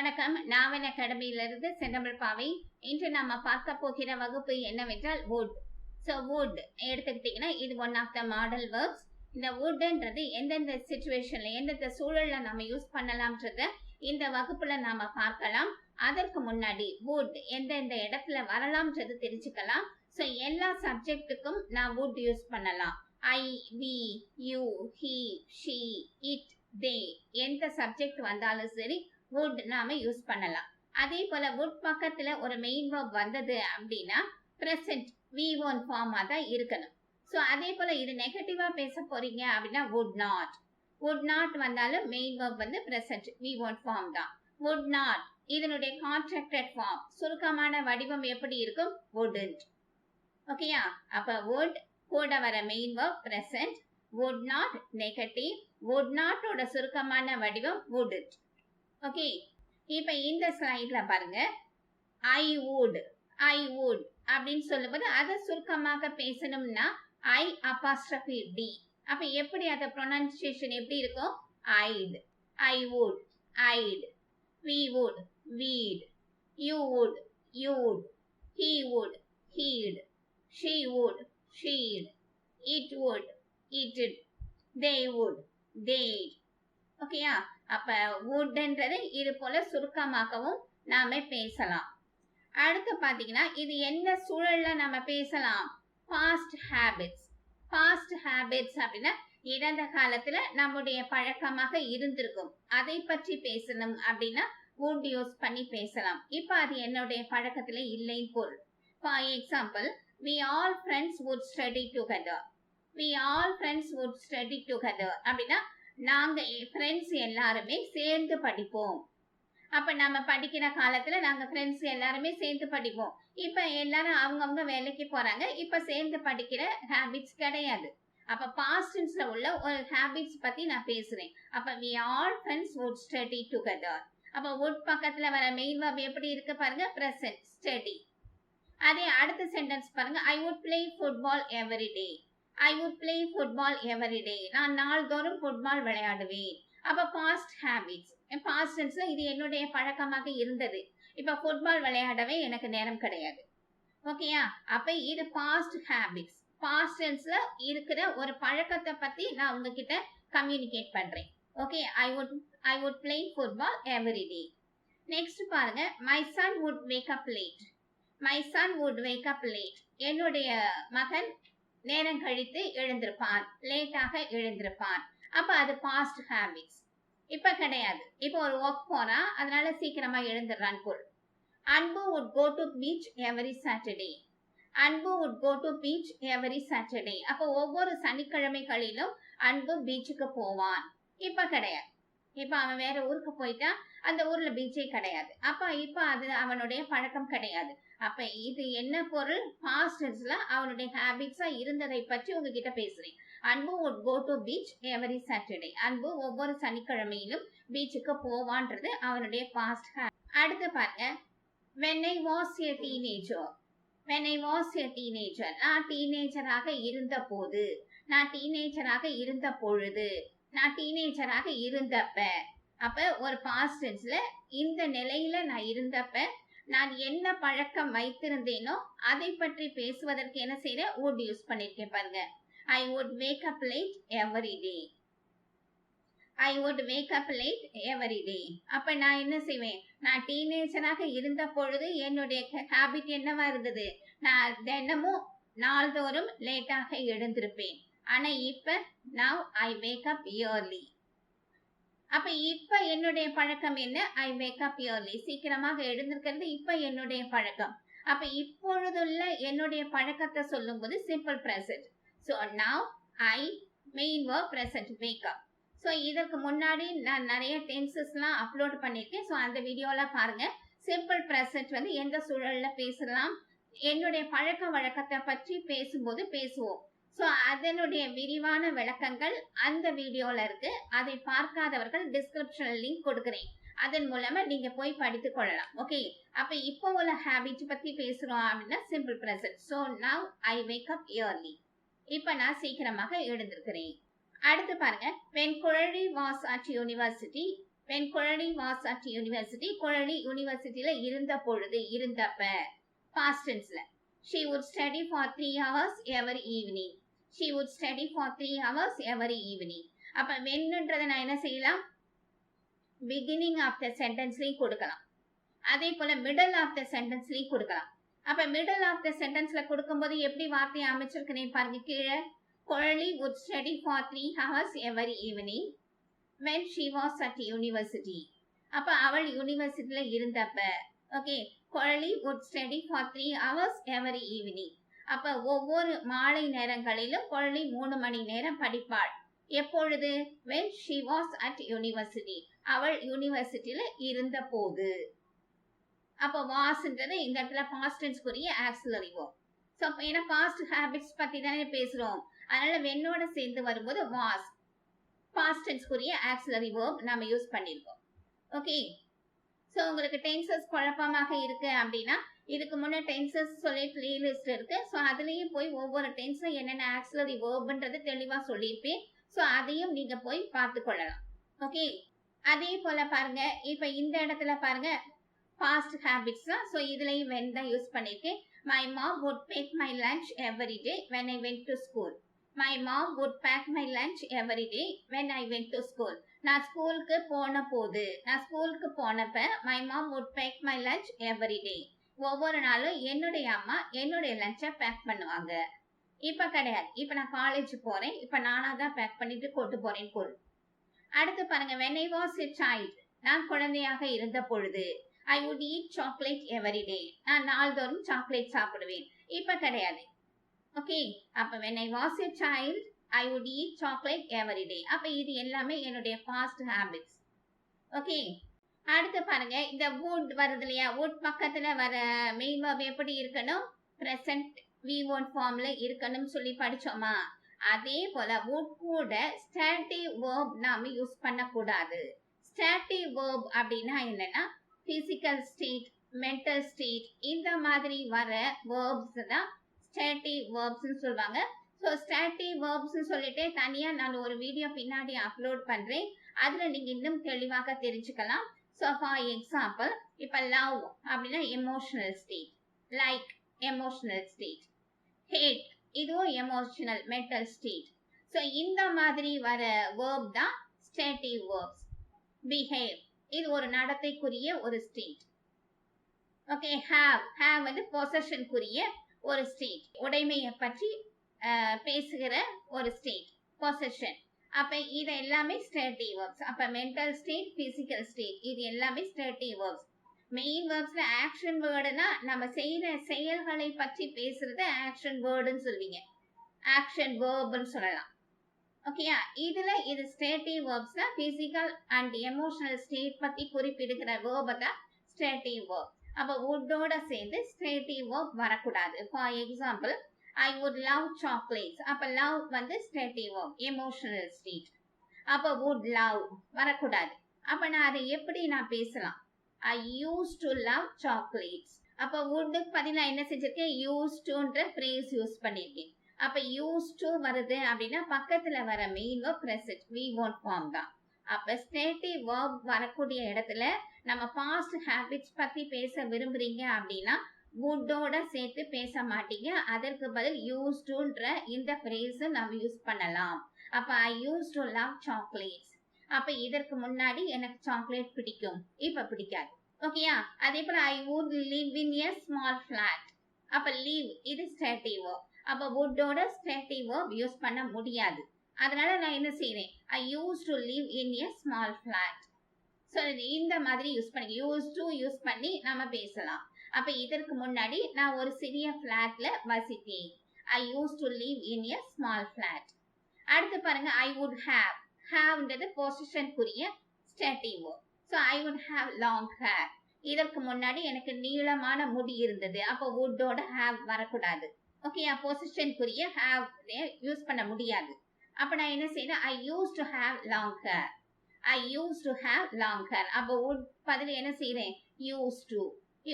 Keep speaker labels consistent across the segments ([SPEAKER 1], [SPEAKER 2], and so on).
[SPEAKER 1] வணக்கம். நாவல் அகாடமியிலிருந்து செந்தமிழ் பாவை. இன்று நம்ம பார்க்க போகிற வகுப்பு என்னவென்றால் would. would எடுத்துக்கிட்டீங்கன்னா இது one of the model verbs. இந்த woodன்றது எந்தெந்த சிச்சுவேஷன்ல எந்தெந்த சூழல்ல நம்ம யூஸ் பண்ணலாம்ன்றத இந்த வகுப்புல நாம பார்க்கலாம். அதற்கு முன்னாடி would எந்தெந்த இடத்துல வரலாம்ன்றது தெரிஞ்சுக்கலாம். எல்லா சப்ஜெக்ட்டுக்கும் நான் would யூஸ் பண்ணலாம். I, we, you, he, she, it, they எந்த சப்ஜெக்ட் வந்தாலும் சரி would நாம யூஸ் பண்ணலாம். அதே போல would பக்கத்துல ஒரு மெயின் verb வந்தது அப்படின்னா present V1 ஃபார்மா தான் இருக்கணும். அதே போல இது நெகட்டிவா பேச போறீங்க அப்படின்னா would not வந்தாலும் மெயின் verb வந்து present V1 ஃபார்ம் தான். would not இதனுடைய contracted ஃபார்ம் சுருக்கமான வடிவம் எப்படி இருக்கும்? wouldn't. ஓகேயா? அப்ப would கூட வர main verb present, would not negative, would not ஓட சுருக்கமான வடிவம் wouldn't. ஓகே, இப்ப இந்த ஸ்லைட்ல பாருங்க, I would அப்படின்னு சொல்லும்போது அதை சுருக்கமாக பேசணும்னா I apostrophe D. அப்ப எப்படி அத ப்ரொனன்சியேஷன் எப்படி இருக்கும்? I would, we would, we'd, you would, you'd, he would, he'd, she would, she'd, it would, it'd, they would, they'd. ஓகேயா? அப்ப woodன்றது இது போல சுருக்கமாகவும் நாம பேசலாம். அடுத்து பாத்தீங்கன்னா இது என்ன சூழல்ல நாம பேசலாம்? past habits அப்படின்னா இறந்த காலத்துல நம்முடைய பழக்கமாக இருந்திருக்கும், அதை பற்றி பேசணும் அப்படின்னா would யூஸ் பண்ணி பேசலாம். இப்ப அது என்னுடைய பழக்கத்துல இல்லைன்னு பொருள். For example, we all friends would study together அப்படின்னா நாங்க ஃப்ரெண்ட்ஸ் எல்லாருமே சேர்ந்து படிப்போம். அப்ப நம்ம படிக்கிற காலத்துல நாங்க ஃப்ரெண்ட்ஸ் எல்லாருமே சேர்ந்து படிப்போம். இப்ப எல்லாரும் அவங்கவுங்க வேலைக்கு போறாங்க, இப்ப சேர்ந்து படிக்கிற ஹேபிட்ஸ் கிடையாது. அப்ப பாஸ்ட் டென்ஸ்ல உள்ள ஒரு ஹேபிட்ஸ் பத்தி நான் பேசுறேன். அப்ப we all friends would study together. அப்ப would பக்கத்துல வர மெயின் verb எப்படி இருக்கு பாருங்க, present study. அதே அடுத்த சென்டென்ஸ் பாருங்க, I would play football every day. நான் நாள்தோறும் ஃபுட்பால் விளையாடுவேன். அப்ப பாஸ்ட் ஹேபிட்ஸ், பாஸ்ட் டென்ஸ்ல இது என்னுடைய பழக்கமாக இருந்தது. இப்ப ஃபுட்பால் விளையாடவே எனக்கு நேரம் கிடையாது. ஓகேயா? அப்ப இது பாஸ்ட் ஹேபிட்ஸ், பாஸ்ட் டென்ஸ்ல இருக்கிற ஒரு பழக்கத்தை பத்தி நான் உங்ககிட்ட கம்யூனிகேட் பண்றேன். Okay, I would play football every day. Next பாருங்க, my son would wake up late. என்னுடைய மகன் நேரம் கழித்து எழுந்திருப்பான், லேட்டாக எழுந்திருப்பான். அப்ப அது பாஸ்ட் ஹேபிட்ஸ். இப்ப கிடையாது, இப்ப ஒரு ஒர்க் போறான், அதனால சீக்கிரமா எழுந்துடுறான் பொருள். அன்பு would go to beach every Saturday. அப்ப ஒவ்வொரு சனிக்கிழமைகளிலும் அன்பு பீச்சுக்கு போவான். இப்ப கிடையாது, இப்ப அவன் வேற ஊருக்கு போயிட்டான், அந்த ஊர்ல பீச்சே கிடையாது. இப்ப அது அவனுடைய பழக்கம் கிடையாது. அப்ப இது என்ன பொருள்? பாஸ்ட் டென்ஸ்ல அவனுடைய ஹேபிட்ஸா இருந்ததை பற்றி உங்ககிட்ட பேசுறேன். அன்பு would go to beach every Saturday. அன்பு ஒவ்வொரு சனிக்கிழமையிலும் பீச்சுக்கு போவான்றது அவனுடைய பாஸ்ட் ஹேபிட். அடுத்து பாருங்க, when I was a teenager. நான் டீனேஜராக இருந்த போது, நான் டீனேஜராக இருந்த பொழுது, நான் டீனேஜராக இருந்தப்ப. அப்ப ஒரு பாஸ்ட் டென்ஸ்ல இந்த நிலையில நான் இருந்தப்ப நான் என்ன பழக்கம் வைத்திருந்தேனோ அதை பற்றி பேசுவதற்கு என்ன செய்யறேன்? would யூஸ் பண்ணிருக்கேன் பாருங்க. I would wake up late every day. அப்ப நான் என்ன செய்வேன்? நான் டீனேஜராக இருந்த பொழுது என்னுடைய ஹேபிட் என்னவா இருந்தது? நான் தினமும் நாள்தோறும் லேட்டாக எழுந்திருப்பேன். ஆனா இப்ப now I wake up early. அப்ப இப்ப என்னுடைய பழக்கம் என்ன? I wake up early. சீக்கிரமாக எழுந்திருக்கிறது இப்ப என்னுடைய பழக்கம். அப்ப இப்பொழுதுள்ள என்னுடைய பழக்கத்தை சொல்லும் போது simple present. now I main verb present wake up. இதற்கு முன்னாடி நான் நிறைய டென்சஸ்லாம் அப்லோட் பண்ணிருக்கேன். அந்த வீடியோல பாருங்க. சிம்பிள் பிரசன்ட் வந்து எந்த சூழல்ல பேசலாம், என்னுடைய பழக்க வழக்கத்தை பற்றி பேசும்போது பேசுவோம். அதனுடைய விரிவான விளக்கங்கள் அந்த வீடியோல இருக்கு. அதை பார்க்காதவர்கள் டிஸ்கிரிப்ஷன்ல லிங்க் கொடுக்கிறேன், அதன் மூலமா நீங்க போய் படித்துக் கொள்ளலாம். ஓகே, அப்ப இப்போ உள்ள ஹேபிட் பத்தி பேசுறோம் அப்படின்னா simple present. now I wake up early. இப்ப நான் சீக்கிரமாக எழுந்திருக்கிறேன். அடுத்து பாருங்க, when Kuzhali was at university when Kuzhali was at university, குழலி யூனிவர்சிட்டியில இருந்த பொழுது, இருந்தப்ப, past tenseல. She would study for 3 hours every evening. She would study for 3 hours every evening. அப்ப whenன்றதை நான் என்ன செய்யலாம்? beginning of the sentenceலையும் கொடுக்கலாம். அதே போல middle of the sentenceலையும் கொடுக்கலாம். அப்ப middle of the sentenceல கொடுக்கும்போது எப்படி வார்த்தையை அமைச்சிருக்கிறேன் பாருங்க கீழே. குழலி would study for 3 hours every evening when she was at university. அப்ப அவள் யூனிவர்சிட்டியில இருந்தப்ப. Okay, Kuzhali would study for 3 hours every evening. அப்ப ஒவ்வொரு மாலை நேரங்களிலும் குழலி 3 மணி நேரம் படிப்பாள். எப்பொழுது? when she was at university. அவள் யூனிவர்சிட்டியில இருந்த போது. அப்ப wasன்றது இந்த இடத்துல past tense குறிய auxiliary verb. சோ ஏன்னா past habits பத்தி தானே பேசுறோம், அதனால whenோட சேர்ந்து வரும்போது was past tense குறிய auxiliary verb நாம யூஸ் பண்ணிருக்கோம். ஓகே, சோ உங்களுக்கு டென்சஸ் குழப்பமாக இருக்கு அப்படின்னா இதுக்கு முன்ன டென்சஸ் சொல்லி பிளேலிஸ்ட் இருக்கு. சோ அதுலயும் போய் ஒவ்வொரு டென்ஸ்ல என்னென்ன ஆக்சிலரி வேர்ப்ன்றது தெளிவா சொல்லியிருப்பேன். சோ அதையும் நீங்க போய் பார்த்து கொள்ளலாம். ஓகே, அதே போல பாருங்க, இப்ப இந்த இடத்துல பாருங்க past habits தான். சோ இதுலயும் when தான் யூஸ் பண்ணிருக்கேன். My mom would pack my lunch every day when I went to school. My mom would pack my lunch every day when I went to school. நான் ஸ்கூலுக்கு போன போது, நான் ஸ்கூலுக்கு போனப்ப my mom would pack my lunch every day. ஒவ்வொரு நாளும் என்னுடைய அம்மா என்னுடைய லஞ்சை பேக் பண்ணுவாங்க. இப்ப கிடையாது, இப்ப நான் காலேஜ் போறேன், இப்ப நானா தான் பேக் பண்ணிட்டு கொண்டு போறேன் பொருள். அடுத்து பாருங்க, when I was a child, நான் குழந்தையாக இருந்த பொழுது, I would eat chocolate every day. நான் நாள்தோறும் சாக்லேட் சாப்பிடுவேன். இப்ப கிடையாது. ஓகே, அப்ப when I was a child, I would eat chocolate every day. அப்ப இது எல்லாமே என்னுடைய past habits. ஓகே, அடுத்து பாருங்க, இந்த would வருது இல்லையா, would பக்கத்துல வர மெயின் verb எப்படி இருக்கணும்? present V1 ஃபார்ம்ல இருக்கணும் சொல்லி படிச்சோமா? அதே போல would கூட stative verb நாம யூஸ் பண்ணக்கூடாது. stative verb அப்படின்னா என்னன்னா physical state, mental state இந்த மாதிரி வர verbs தான் stative verbs சொல்வாங்க. ஸோ stative verbs சொல்லிட்டு தனியா நான் ஒரு வீடியோ பின்னாடி அப்லோட் பண்றேன், அதுல நீங்க இன்னும் தெளிவாக தெரிஞ்சுக்கலாம். ஸோ ஃபார் எக்ஸாம்பிள், இப்ப லவ் அப்படின்னா emotional state, like emotional state, hate இதுவும் எமோஷனல் மென்டல் ஸ்டேட். ஸோ இந்த மாதிரி வர verb தான் stative verbs. behave இது ஒரு நடத்தைக்குரிய ஒரு ஸ்டேட். ஓகே, have வந்து possession குறிய ஒரு ஸ்டேட், உடைமையை பற்றி பேசுகிற ஒரு ஸ்டேட், possession. அப்ப இது எல்லாமே stative verbs. அப்ப mental state, physical state இது எல்லாமே stative verbs. மெயின் verbsல action wordனா நம்ம செய்யற செயல்களை பற்றி பேசுறது action wordன்னு சொல்வீங்க, action verbன்னு சொல்லலாம். ஓகேயா, இதுல இது stative verbs தான், physical and emotional state பத்தி குறிப்பிடுகிற verb தான் stative verb. அப்ப would-ஓட சேர்ந்து stative verb வரக்கூடாது. For example, I would love chocolates. அப்ப love வந்து stative verb, emotional state. அப்ப would love வரக்கூடாது. அப்ப நான் அதை எப்படி நான் பேசலாம்? I used to love chocolates. அப்ப would-க்கு பதிலா என்ன செஞ்சிருக்கேன்? used toன்ற phrase யூஸ் பண்ணிருக்கேன். அப்ப used to வருது அப்படின்னா பக்கத்துல வர main verb present V1 form தான். அப்ப stative verb வரக்கூடிய இடத்துல நம்ம past habits பத்தி பேச விரும்புறீங்க அப்படின்னா would-ஓட சேர்த்து பேச மாட்டீங்க, அதற்கு பதில் used toன்ற இந்த phrase நம்ம யூஸ் பண்ணலாம். அப்ப I used to love chocolates. அப்ப இதற்கு முன்னாடி எனக்கு சாக்லேட் பிடிக்கும், இப்ப பிடிக்காது. ஓகேயா, அதே போல I would live in a small flat. அப்ப live இது stative verb. அப்ப would-ஓட stative verb யூஸ் பண்ண முடியாது. அதனால நான் என்ன செய்றேன்? I used to live in a small flat. So இந்த மாதிரி யூஸ் பண்ணி used to யூஸ் பண்ணி நம்ம பேசலாம். அப்ப இதற்கு முன்னாடி நான் ஒரு சிறிய பிளாட்ல வசித்தேன். I used to live in a small flat. அடுத்து பாருங்க, I would have. haveன்றது பொசிஷனுக்குரிய stative verb. So I would have long hair. இதற்கு முன்னாடி எனக்கு நீளமான முடி இருந்தது. அப்ப would-ஓட have வரக்கூடாது. ஓகேயா, பொசிஷனுக்குரிய have யூஸ் பண்ண முடியாது. அப்ப நான் என்ன செய்யறேன்? I used to have long hair. I used to have long hair. அப்ப would பதில் என்ன செய்யறேன்? used to.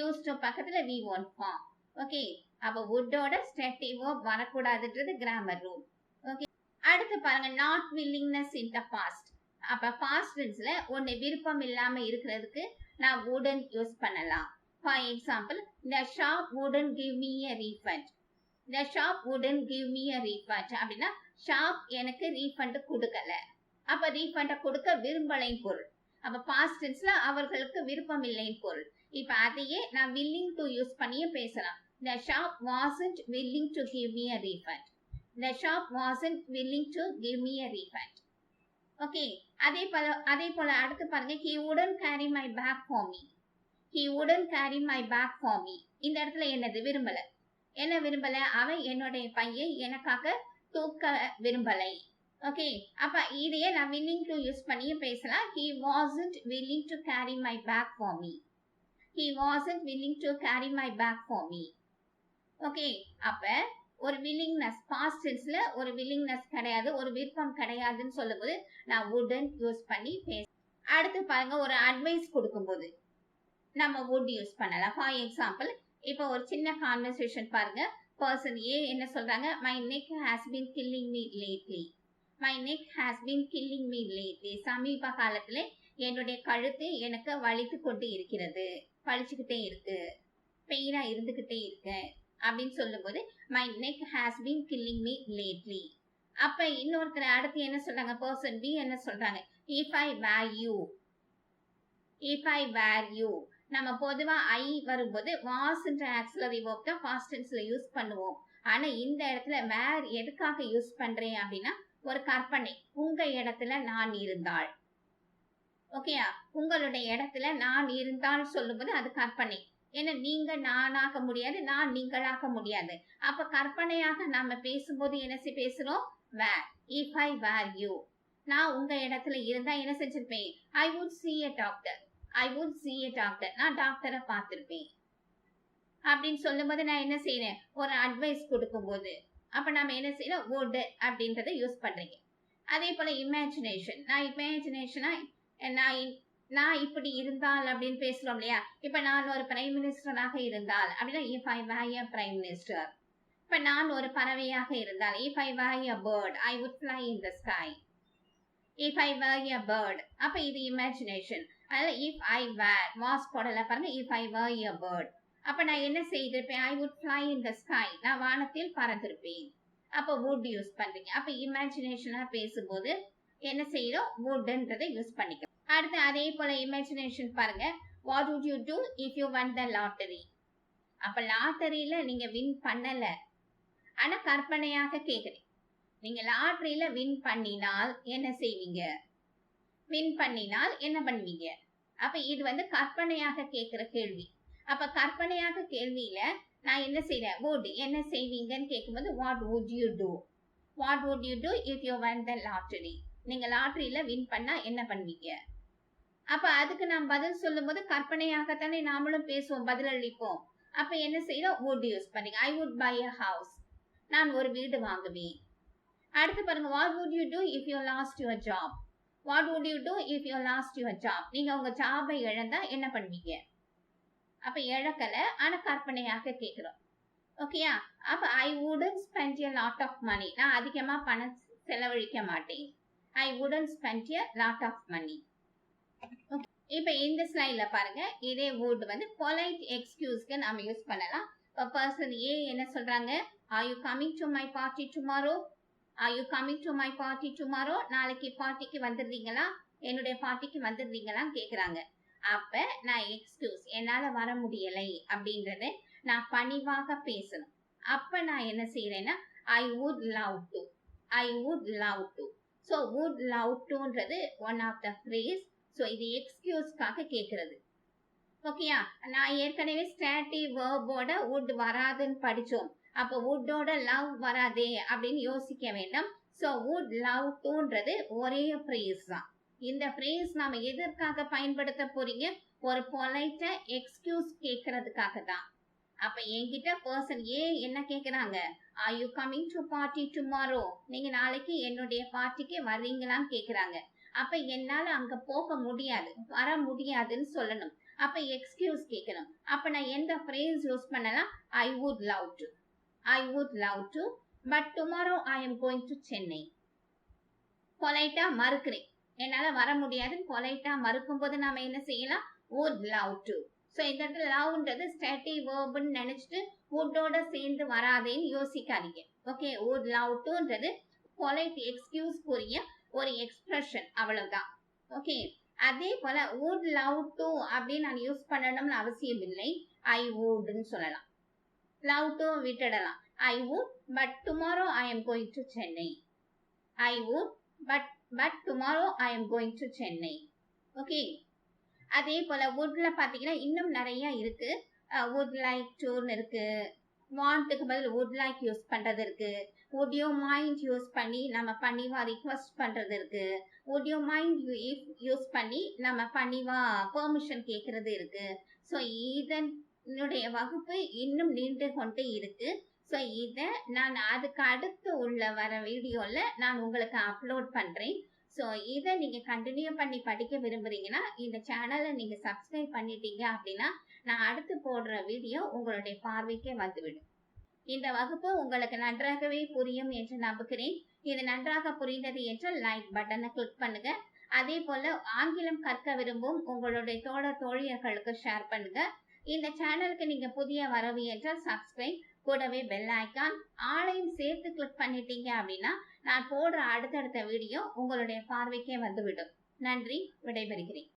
[SPEAKER 1] used to பக்கத்துல V1 form. ஓகே, அப்ப would-ஓட stative verb வரக்கூடாதுன்றது grammar rule. Okay, அடுத்து பாருங்க, not willingness in the past. அப்ப பாஸ்ட் டென்ஸ்ல ஒன்னு விருப்பம் இல்லாம இருக்கிறதுக்கு நான் wouldn't யூஸ் பண்ணலாம். For example, the shop wouldn't give me a refund. the shop wouldn't give me a refund அப்படின்னா ஷாப் எனக்கு ரீஃபண்ட் கொடுக்கல. அப்ப ரீஃபண்ட கொடுக்க விரும்பலைன்னு பொருள். அப்ப பாஸ்ட் டென்ஸ்ல அவர்களுக்கு விருப்பம் இல்லைன்னு பொருள். இப்ப அதையே நான் willing to யூஸ் பண்ணியே பேசலாம். the shop wasn't willing to give me a refund. the shop wasn't willing to give me a refund. Okay, அதே போல அடுத்து பாருங்க, he wouldn't carry my bag for me. he wouldn't carry my bag for me. இந்த இடத்துல என்னது விரும்பல, என்ன விரும்பல, அவன் என்னுடைய பையை எனக்காக தூக்க விரும்பலை. ஓகே, அப்ப இதையே நான் willing to யூஸ் பண்ணியே பேசலாம். he wasn't willing to carry my bag for me. he wasn't willing to carry my bag for me. Okay, அப்ப ஒரு willingness பாஸ்ட் டென்ஸ்ல ஒரு willingness கிடையாது, ஒரு விருப்பம் கிடையாதுன்னு சொல்லும்போது நான் wouldn't யூஸ் பண்ணி பேச. அடுத்து பாருங்க, ஒரு அட்வைஸ் கொடுக்கும்போது நம்ம would யூஸ் பண்ணலாம். ஃபார் எக்ஸாம்பிள், இப்போ ஒரு சின்ன கான்வர்சேஷன் பாருங்க. பர்சன் ஏ என்ன சொல்றாங்க, my neck has been killing me lately. my neck has been killing me lately. சமீப காலத்துல என்னுடைய கழுத்து எனக்கு வலித்து கொண்டு இருக்கிறது, வலிச்சுக்கிட்டே இருக்கு, பெயினா இருந்துகிட்டே இருக்கு அப்படின்னு சொல்லும்போது my neck has been killing me lately. அப்ப இன்னொருத்தர் அடுத்து என்ன சொல்றாங்க, பர்சன் பி என்ன சொல்றாங்க, if I were you. if I were you. நம்ம பொதுவா ஐ வரும்போது வாஸ்ன்ற ஆக்சிலரி வெர்ப் தான் பாஸ்ட் டென்ஸ்ல யூஸ் பண்ணுவோம். ஆனா இந்த இடத்துல வேர் எதுக்காக யூஸ் பண்றேன் அப்படின்னா ஒரு கற்பனை, உங்க இடத்துல நான் இருந்தால். ஓகேயா, உங்களுடைய இடத்துல நான் இருந்தால் சொல்லும்போது அது கற்பனை. ஏன்னா நீங்க நானாக முடியாது, நான் நீங்களாக முடியாது. அப்ப கற்பனையாக நாம பேசும்போது என்ன பேசுறோம், வேர். if I were you. நான் உங்க இடத்துல இருந்தா என்ன செஞ்சிருப்பேன், I would see a doctor. I would see a doctor. நான் டாக்டரை பார்த்திருப்பேன் அப்படின்னு சொல்லும்போது நான் என்ன செய்யறேன், ஒரு அட்வைஸ் கொடுக்கும் போது அப்ப நம்ம என்ன செய்யறோம், would அப்படின்றத யூஸ் பண்றீங்க. அதே போல இமேஜினேஷன், நான் இமேஜினேஷனா நான் இப்படி இருந்தால் அப்படின்னு பேசுறோம் இல்லையா. இப்ப நான் ஒரு பிரைம் மினிஸ்டராக இருந்தால் அப்படின்னா if I were a prime minister. இப்ப நான் ஒரு பறவையாக இருந்தால் if I were a bird, I would fly in the sky. if I were a bird, அப்ப இது இமேஜினேஷன். அதனால if I were was போடல பாருங்க, if I were a bird. அப்ப நான் என்ன செய்திருப்பேன், I would fly in the sky. நான் வானத்தில் பறந்திருப்பேன். அப்ப would யூஸ் பண்றீங்க. அப்ப இமேஜினேஷனா பேசும்போது என்ன செய்யறோம், wouldன்றதை யூஸ் பண்ணிக்க. அடுத்து அதே போல இமேஜினேஷன் பாருங்க, what would you do if you won the lottery. அப்ப லாட்டரியில நீங்க வின் பண்ணல, ஆனா கற்பனையாக கேக்குறேன், நீங்க லாட்டரியில வின் பண்ணினால் என்ன செய்வீங்க, வின் பண்ணினால் என்ன பண்ணுவீங்க. அப்ப இது வந்து கற்பனையாக கேட்கிற கேள்வி. அப்ப கற்பனையாக கேள்வியில நான் என்ன செய்யறேன், would என்ன செய்வீங்கன்னு கேட்கும்போது what would you do. what would you do if you won the lottery. நீங்க லாட்டரியில வின் பண்ணா என்ன பண்ணுவீங்க. அப்ப அதுக்கு நாம் பதில் சொல்லும் போது கற்பனையாகத்தானே நாமளும் பேசுவோம், பதில் அளிப்போம். அப்ப என்ன செய்யறோம், would யூஸ் பண்ணீங்க. I would buy a house. நான் ஒரு வீடு வாங்குவேன். அடுத்து பாருங்க, what would you do if you lost your job. what would you do if you lost your job. நீங்க உங்க ஜாபை இழந்தா என்ன பண்ணுவீங்க. அப்ப இழக்கல, ஆனா கற்பனையாக கேட்கிறோம். ஓகேயா, அப்ப I wouldn't spend a lot of money. நான் அதிகமா பணம் செலவழிக்க மாட்டேன். I wouldn't spend a lot of money. இப்ப இந்த ஸ்லைட்ல பாருங்க, இதே would வந்து பொலைட் எக்ஸ்கியூஸ்க்கு நாம யூஸ் பண்ணலாம். இப்ப பர்சன் ஏ என்ன சொல்றாங்க, are you coming to my party tomorrow. are you coming to my party tomorrow. நாளைக்கு பார்ட்டிக்கு வந்துடுறீங்களா, என்னுடைய பார்ட்டிக்கு வந்துடுறீங்களான்னு கேக்குறாங்க. அப்ப நான் எக்ஸ்கியூஸ், என்னால வர முடியலை அப்படின்றத நான் பணிவாக பேசணும். அப்ப நான் என்ன செய்யறேன்னா I would love to. I would love to. so would love toன்றது one of the phrase. so இது எக்ஸ்கியூஸ்க்காக கேக்குறது. ஓகேயா, நான் ஏற்கனவே ஸ்டாட்டிவ் வேர்போட would வராதுன்னு படிச்சோம். அப்ப would-ஓட love வராதே அப்படின்னு யோசிக்க வேண்டாம். so would love toன்றது ஒரே phrase தான். இந்த phrase நாம எதற்காக பயன்படுத்த போறீங்க, ஒரு பொலைட்டா எக்ஸ்கியூஸ் கேட்கறதுக்காக தான். அப்ப என்கிட்ட பர்சன் ஏ என்ன கேக்குறாங்க, are you coming to party tomorrow. நீங்க நாளைக்கு என்னுடைய பார்ட்டிக்கு வர்றீங்களான்னு கேக்குறாங்க. அப்ப என்னால அங்க போக முடியாது, வர முடியாதுன்னு சொல்லணும். அப்ப எக்ஸ்கியூஸ் கேட்கணும். அப்ப நான் எந்த phrase யூஸ் பண்ணலாம், I would love to. I would love to, but tomorrow I am going to Chennai. பொலைட்டா மறுக்கிறேன், என்னால வர முடியாதுன்னு பொலைட்டா மறுக்கும் போது நாம என்ன செய்யலாம்? would love to. ஸோ இந்த இடத்துல லவ்ன்றது ஸ்டாட்டிக் வேர்ப்னு நினைச்சிட்டு வுட்டோட சேர்ந்து வராதேன்னு யோசிக்காதீங்க. ஓகே, would love toன்றது பொலைட் எக்ஸ்கியூஸ்க்குரிய ஒரு எக்ஸ்பிரஷன், அவ்வளவுதான். ஓகே, அதே போல would love to அப்படின்னு நான் யூஸ் பண்ணணும்னு அவசியம் இல்லை. I wouldன்னு சொல்லலாம். love to விட்டுடலாம். I would but tomorrow I am going to Chennai. I would but tomorrow I am going to Chennai. Okay, அதே போல woodல பாத்தீங்கன்னா இன்னும் நிறைய இருக்கு. would like toன்னு இருக்கு. வாண்ட்டுக்கு பதில் would like யூஸ் பண்றது இருக்கு. would you mind யூஸ் பண்ணி நம்ம பணிவா ரிக்வெஸ்ட் பண்றது இருக்கு. would you mind யூஸ் பண்ணி நம்ம பணிவா பெர்மிஷன் கேட்கறது இருக்கு. ஸோ இதனுடைய வகுப்பு இன்னும் நீண்டு கொண்டு இருக்கு. ஸோ இதை நான் அதுக்கு அடுத்து உள்ள வர வீடியோல நான் உங்களுக்கு அப்லோட் பண்றேன். ஸோ இதை நீங்க கண்டினியூ பண்ணி படிக்க விரும்புறீங்கன்னா இந்த சேனலை நீங்க சப்ஸ்கிரைப் பண்ணிட்டீங்க அப்படின்னா நான் அடுத்து போடுற வீடியோ உங்களுடைய பார்வைக்கே வந்துவிடும். இந்த வகுப்பு உங்களுக்கு நன்றாகவே புரியும் என்று நம்புகிறேன். இது நன்றாக புரிந்தது என்றால் லைக் பட்டனை கிளிக் பண்ணுங்க. அதே போல ஆங்கிலம் கற்க விரும்பும் உங்களுடைய தோழர் தோழியர்களுக்கு ஷேர் பண்ணுங்க. இந்த சேனலுக்கு நீங்க புதிய வரவு என்றால் சப்ஸ்கிரைப், கூடவே பெல் ஐக்கான் ஆளையும் சேர்த்து கிளிக் பண்ணிட்டீங்க அப்படின்னா நான் போடுற அடுத்தடுத்த வீடியோ உங்களுடைய பார்வைக்கே வந்துவிடும். நன்றி, விடைபெறுகிறேன்.